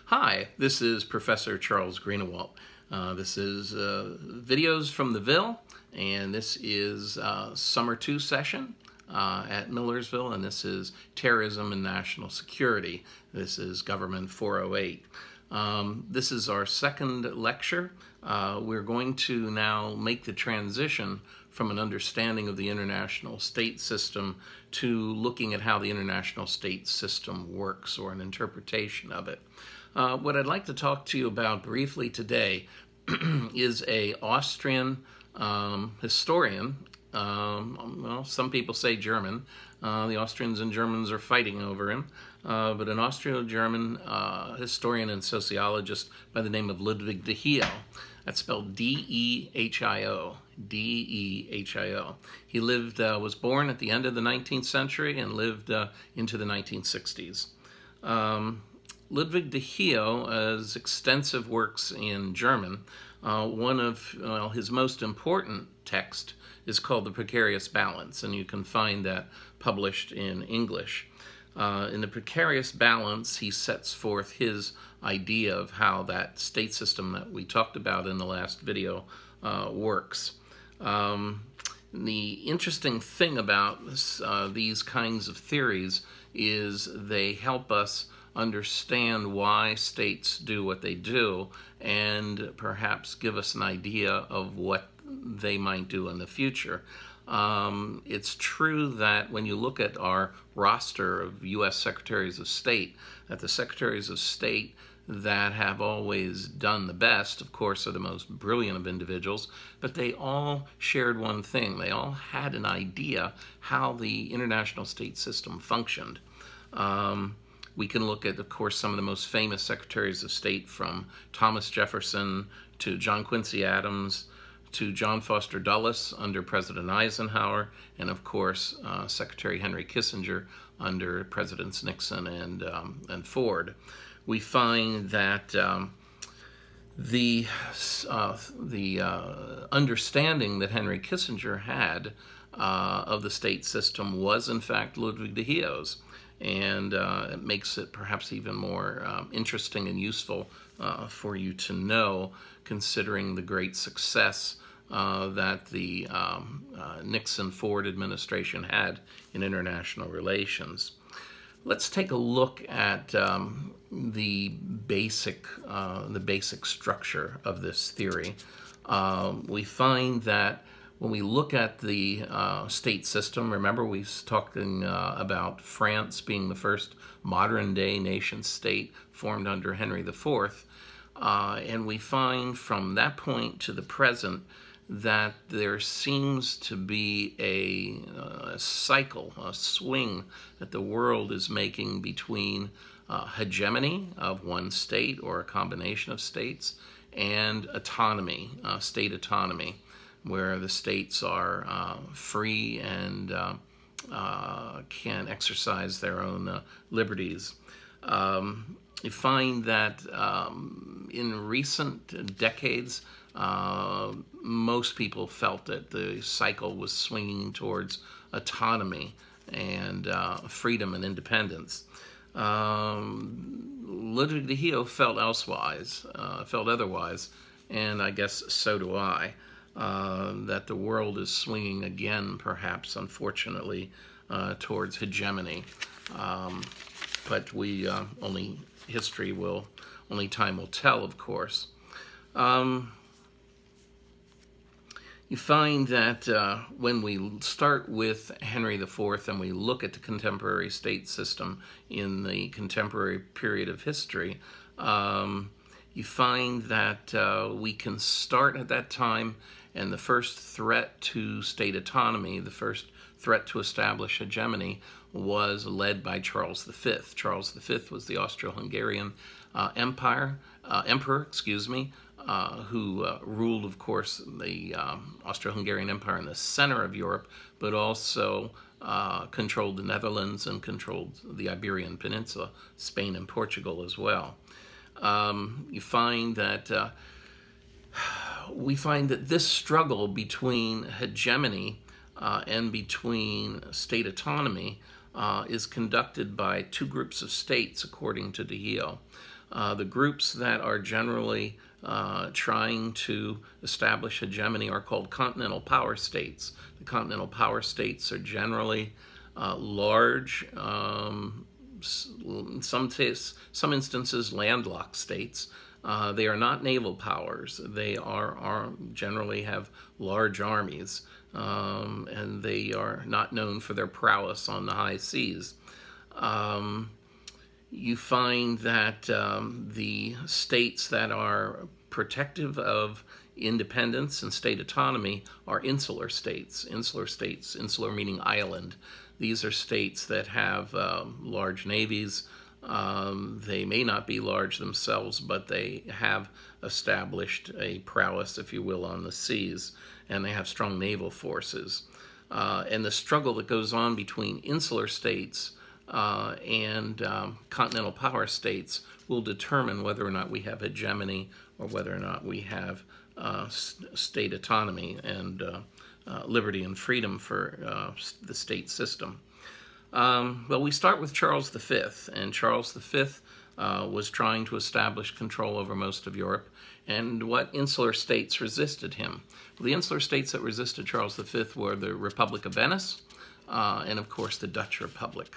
Hi, this is Professor Charles Greenewalt. This is videos from the Ville, and this is Summer 2 session at Millersville, and this is Terrorism and National Security. This is Government 408. This is our second lecture. We're going to now make the transition from an understanding of the international state system to looking at how the international state system works, or an interpretation of it. What I'd like to talk to you about briefly today is an Austrian historian. Well, some people say German. The Austrians and Germans are fighting over him. But an Austro-German historian and sociologist by the name of Ludwig Dehio. That's spelled D-E-H-I-O. D-E-H-I-O. He was born at the end of the 19th century and lived into the 1960s. Ludwig Dehio has extensive works in German. One of his most important text is called The Precarious Balance, and you can find that published in English. In The Precarious Balance, he sets forth his idea of how that state system that we talked about in the last video works. The interesting thing about these kinds of theories is they help us understand why states do what they do, and perhaps give us an idea of what they might do in the future. It's true that when you look at our roster of U.S. Secretaries of State, that the Secretaries of State that have always done the best, of course, are the most brilliant of individuals, but they all shared one thing. They all had an idea how the international state system functioned. We can look at, of course, some of the most famous Secretaries of State, from Thomas Jefferson to John Quincy Adams to John Foster Dulles under President Eisenhower, and of course Secretary Henry Kissinger under Presidents Nixon and Ford. We find that the understanding that Henry Kissinger had of the state system was in fact Ludwig Dehio's. And it makes it perhaps even more interesting and useful for you to know, considering the great success that the Nixon-Ford administration had in international relations. Let's take a look at the basic structure of this theory. We find that when we look at the state system, remember we was talking about France being the first modern-day nation-state formed under Henry IV, and we find from that point to the present that there seems to be a cycle, a swing that the world is making between hegemony of one state or a combination of states and autonomy, state autonomy, where the states are free and can exercise their own liberties. You find that in recent decades, most people felt that the cycle was swinging towards autonomy and freedom and independence. Ludwig Dehio felt otherwise, and I guess so do I. That the world is swinging again, perhaps, unfortunately, towards hegemony. But only time will tell, of course. You find that when we start with Henry IV and we look at the contemporary state system in the contemporary period of history, you find that we can start at that time, and the first threat to state autonomy, the first threat to establish hegemony, was led by Charles V. Charles V was the Austro-Hungarian emperor, who ruled, of course, the Austro-Hungarian Empire in the center of Europe, but also controlled the Netherlands and controlled the Iberian Peninsula, Spain and Portugal as well. You find that this struggle between hegemony and between state autonomy is conducted by two groups of states, according to Dehio. The groups that are generally trying to establish hegemony are called continental power states. The continental power states are generally large, in some instances landlocked states. They are not naval powers. They generally have large armies, and they are not known for their prowess on the high seas. You find that the states that are protective of independence and state autonomy are insular states. Insular meaning island. These are states that have large navies. They may not be large themselves, but they have established a prowess, if you will, on the seas, and they have strong naval forces. And the struggle that goes on between insular states and continental power states will determine whether or not we have hegemony or whether or not we have state autonomy and liberty and freedom for the state system. Well, we start with Charles V, and Charles V was trying to establish control over most of Europe, and what insular states resisted him? Well, the insular states that resisted Charles V were the Republic of Venice and, of course, the Dutch Republic.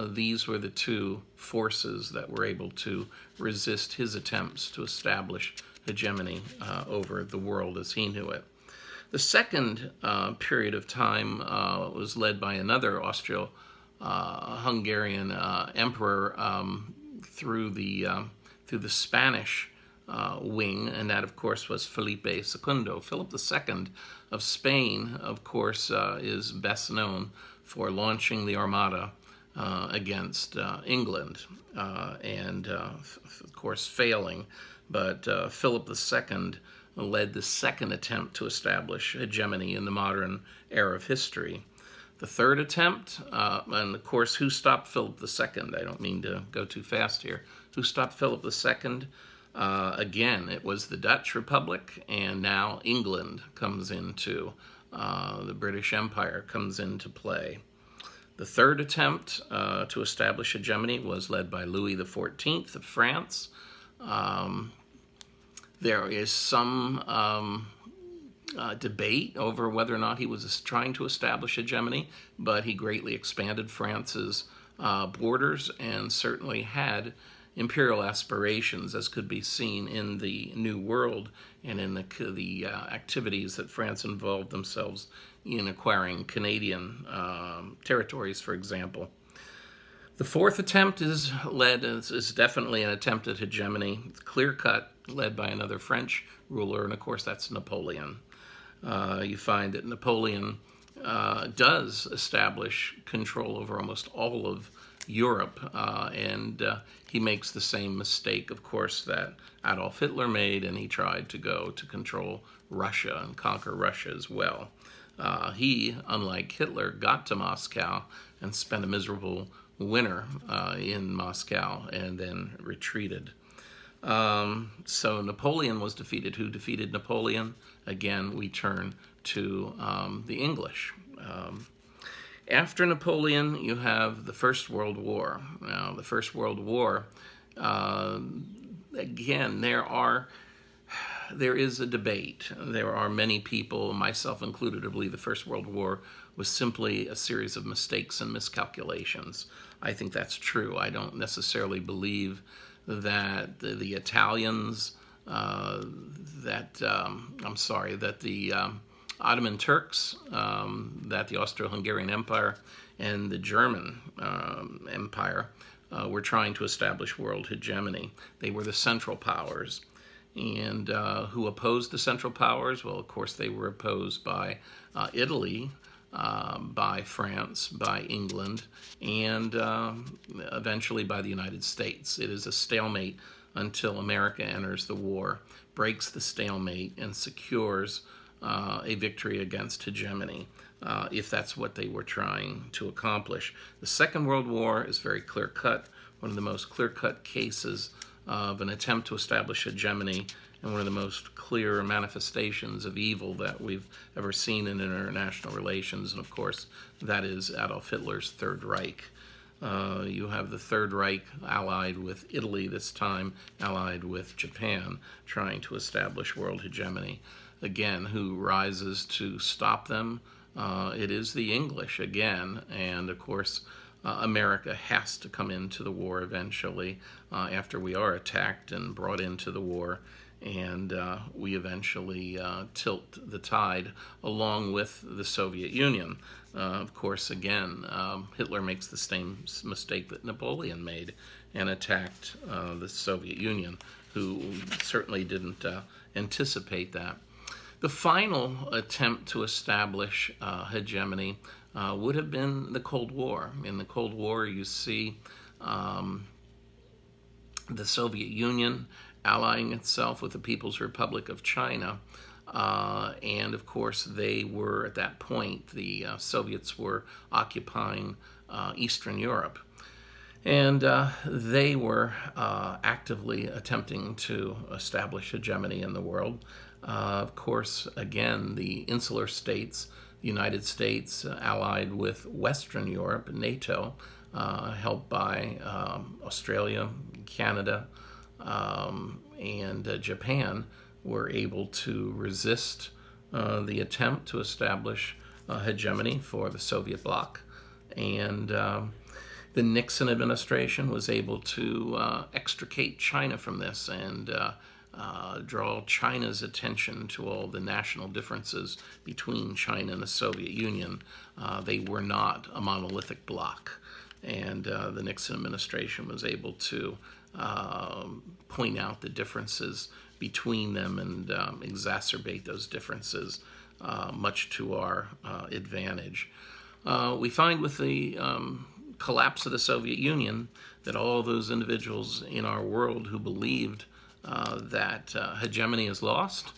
These were the two forces that were able to resist his attempts to establish hegemony over the world as he knew it. The second period of time was led by another Austro-Hungarian emperor through the Spanish wing, and that, of course, was Felipe II. Philip II of Spain, of course, is best known for launching the Armada against England, and of course failing. But Philip II led the second attempt to establish hegemony in the modern era of history. The third attempt, and of course, who stopped Philip II? I don't mean to go too fast here. Who stopped Philip II? Again, it was the Dutch Republic, and now England comes into, the British Empire comes into play. The third attempt to establish hegemony was led by Louis XIV of France. There is some debate over whether or not he was trying to establish hegemony, but he greatly expanded France's borders and certainly had imperial aspirations, as could be seen in the New World and in the activities that France involved themselves in acquiring Canadian territories, for example. The fourth attempt is definitely an attempt at hegemony. It's clear-cut, led by another French ruler, and of course that's Napoleon. You find that Napoleon does establish control over almost all of Europe, and he makes the same mistake, of course, that Adolf Hitler made, and he tried to go to control Russia and conquer Russia as well. He, unlike Hitler, got to Moscow and spent a miserable winter in Moscow and then retreated. So Napoleon was defeated. Who defeated Napoleon? Again, we turn to the English. After Napoleon, you have the First World War. Now, the First World War, again, there is a debate. There are many people, myself included, who believe the First World War was simply a series of mistakes and miscalculations. I think that's true. I don't necessarily believe that the Italians, that the Ottoman Turks, that the Austro-Hungarian Empire, and the German Empire were trying to establish world hegemony. They were the Central Powers. And who opposed the Central Powers? Well, of course, they were opposed by Italy, by France, by England, and eventually by the United States. It is a stalemate until America enters the war, breaks the stalemate, and secures a victory against hegemony, if that's what they were trying to accomplish. The Second World War is very clear-cut, one of the most clear-cut cases of an attempt to establish hegemony, and one of the most clear manifestations of evil that we've ever seen in international relations. And of course, that is Adolf Hitler's Third Reich. You have the Third Reich allied with Italy, this time allied with Japan, trying to establish world hegemony. Again, who rises to stop them? It is the English again, and of course America has to come into the war eventually after we are attacked and brought into the war, and we eventually tilt the tide along with the Soviet Union. Of course, again, Hitler makes the same mistake that Napoleon made and attacked the Soviet Union, who certainly didn't anticipate that. The final attempt to establish hegemony would have been the Cold War. In the Cold War, you see the Soviet Union allying itself with the People's Republic of China. And of course, they were, at that point, the Soviets were occupying Eastern Europe. And they were actively attempting to establish hegemony in the world. Of course, again, the insular states, the United States, allied with Western Europe, NATO, helped by Australia, Canada, and Japan, were able to resist the attempt to establish hegemony for the Soviet bloc. And the Nixon administration was able to extricate China from this and draw China's attention to all the national differences between China and the Soviet Union. They were not a monolithic bloc, and the Nixon administration was able to point out the differences between them and exacerbate those differences, much to our advantage. We find with the collapse of the Soviet Union that all those individuals in our world who believed that hegemony is lost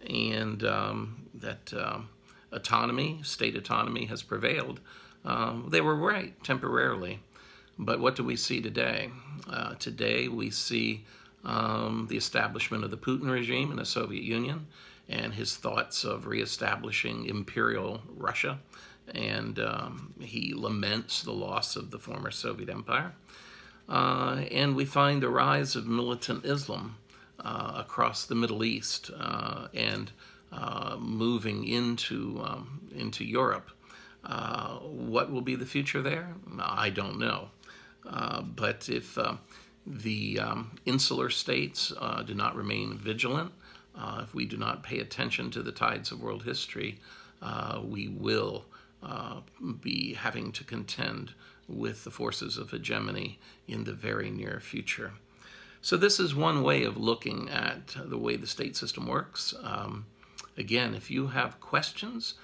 and that autonomy, state autonomy, has prevailed, they were right temporarily. But what do we see today? Today we see the establishment of the Putin regime in the Soviet Union and his thoughts of reestablishing imperial Russia, and he laments the loss of the former Soviet Empire. And we find the rise of militant Islam across the Middle East and moving into Europe. What will be the future there? I don't know. But if the insular states do not remain vigilant, if we do not pay attention to the tides of world history, we will be having to contend with the forces of hegemony in the very near future. So this is one way of looking at the way the state system works. Again, if you have questions,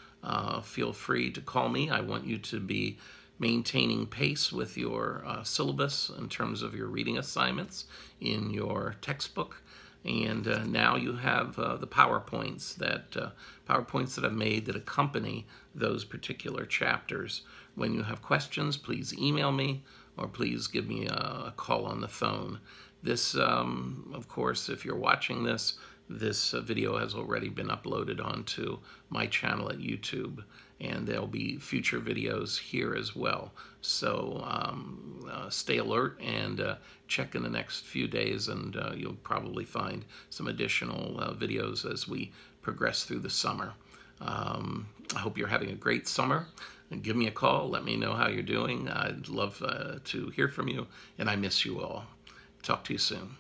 feel free to call me. I want you to be maintaining pace with your syllabus in terms of your reading assignments in your textbook. And now you have the PowerPoints that I've made that accompany those particular chapters. When you have questions, please email me or please give me a call on the phone. This, of course, if you're watching this, this video has already been uploaded onto my channel at YouTube, and there'll be future videos here as well. So stay alert and check in the next few days, and you'll probably find some additional videos as we progress through the summer. I hope you're having a great summer. And give me a call. Let me know how you're doing. I'd love to hear from you, and I miss you all. Talk to you soon.